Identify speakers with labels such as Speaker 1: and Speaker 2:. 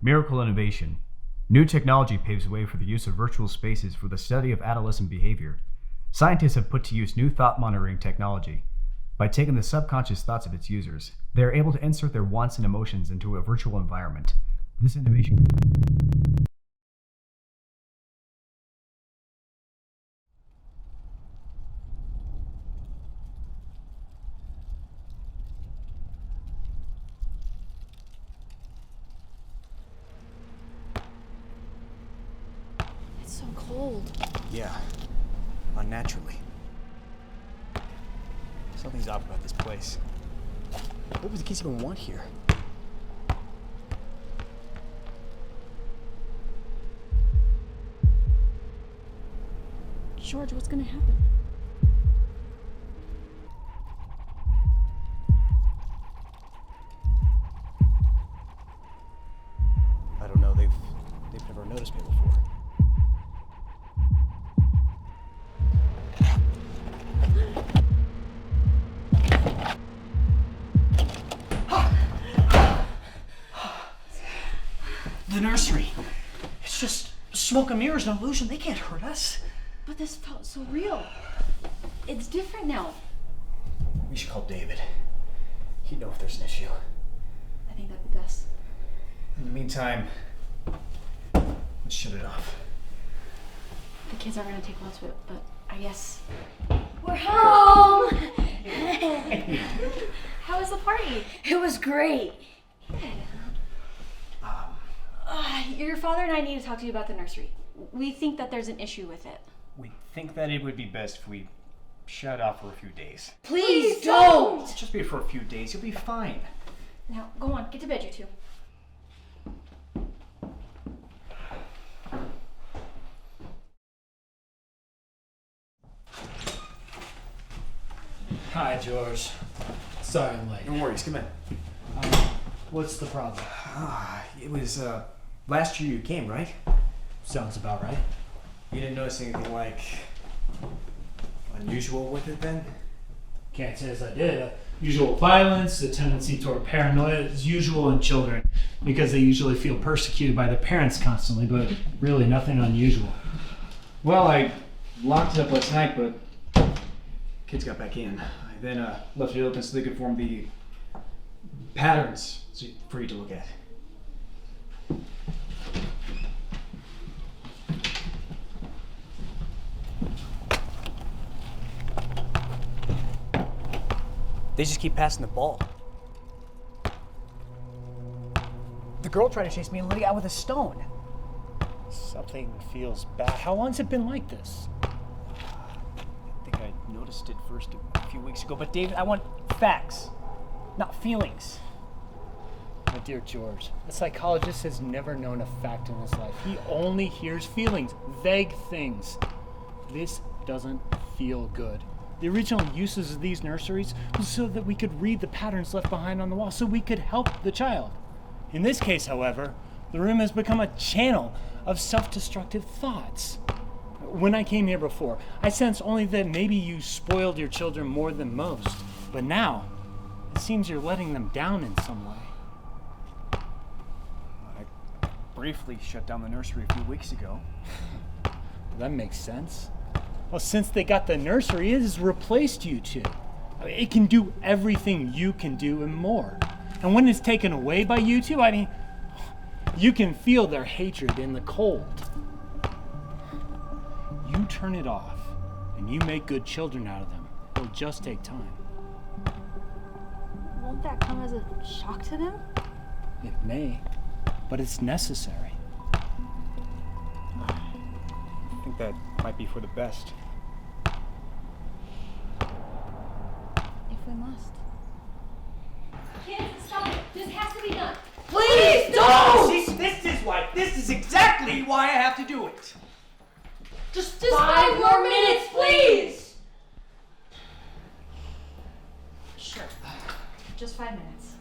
Speaker 1: Miracle innovation. New technology paves the way for the use of virtual spaces for the study of adolescent behavior. Scientists have put to use new thought monitoring technology. By taking the subconscious thoughts of its users, they are able to insert their wants and emotions into a virtual environment. This innovation.
Speaker 2: It's so cold.
Speaker 3: Yeah, unnaturally. Something's off about this place. What would the kids even want here?
Speaker 2: George, what's gonna happen?
Speaker 3: I don't know, they've never noticed me before.
Speaker 4: The nursery. It's just smoke and mirrors, an illusion. They can't hurt us.
Speaker 2: But this felt so real. It's different now.
Speaker 3: We should call David. He'd know if there's an issue.
Speaker 2: I think that'd be best.
Speaker 3: In the meantime, let's shut it off.
Speaker 2: The kids are gonna take lots of it, but I guess we're home. How was the party?
Speaker 5: It was great.
Speaker 2: Your father and I need to talk to you about the nursery. We think that there's an issue with it.
Speaker 3: We think that it would be best if we shut off for a few days.
Speaker 5: Please don't!
Speaker 3: Just be for a few days, you'll be fine.
Speaker 2: Now, go on, get to bed, you two.
Speaker 4: Hi, George. Sorry I'm late.
Speaker 3: No worries, come in.
Speaker 4: What's the problem?
Speaker 3: It was, last year you came, right?
Speaker 4: Sounds about right.
Speaker 3: You didn't notice anything, like, unusual with it then?
Speaker 4: Can't say as I did. Usual violence, a tendency toward paranoia is usual in children because they usually feel persecuted by their parents constantly, but really nothing unusual.
Speaker 3: Well, I locked it up last night, but kids got back in. I then left it open so they could form the patterns for you to look at. They just keep passing the ball. The girl tried to chase me and Lydia out with a stone.
Speaker 4: Something feels bad. How long's it been like this?
Speaker 3: I think I noticed it first a few weeks ago, but David, I want facts, not feelings.
Speaker 4: My dear George, a psychologist has never known a fact in his life. He only hears feelings, vague things. This doesn't feel good. The original uses of these nurseries was so that we could read the patterns left behind on the wall, so we could help the child. In this case, however, the room has become a channel of self-destructive thoughts. When I came here before, I sensed only that maybe you spoiled your children more than most. But now, it seems you're letting them down in some way.
Speaker 3: I briefly shut down the nursery a few weeks ago.
Speaker 4: That makes sense. Well, since they got the nursery, it has replaced you two. I mean, it can do everything you can do and more. And when it's taken away by you two, I mean, you can feel their hatred in the cold. You turn it off, and you make good children out of them. It'll just take time.
Speaker 2: Won't that come as a shock to them?
Speaker 4: It may, but it's necessary.
Speaker 3: I think that might be for the best.
Speaker 2: If we must. Kids, stop it. This has to be done.
Speaker 5: Please don't!
Speaker 6: See, this is exactly why I have to do it.
Speaker 5: Just 5 more minutes, please!
Speaker 2: Sure. Just 5 minutes.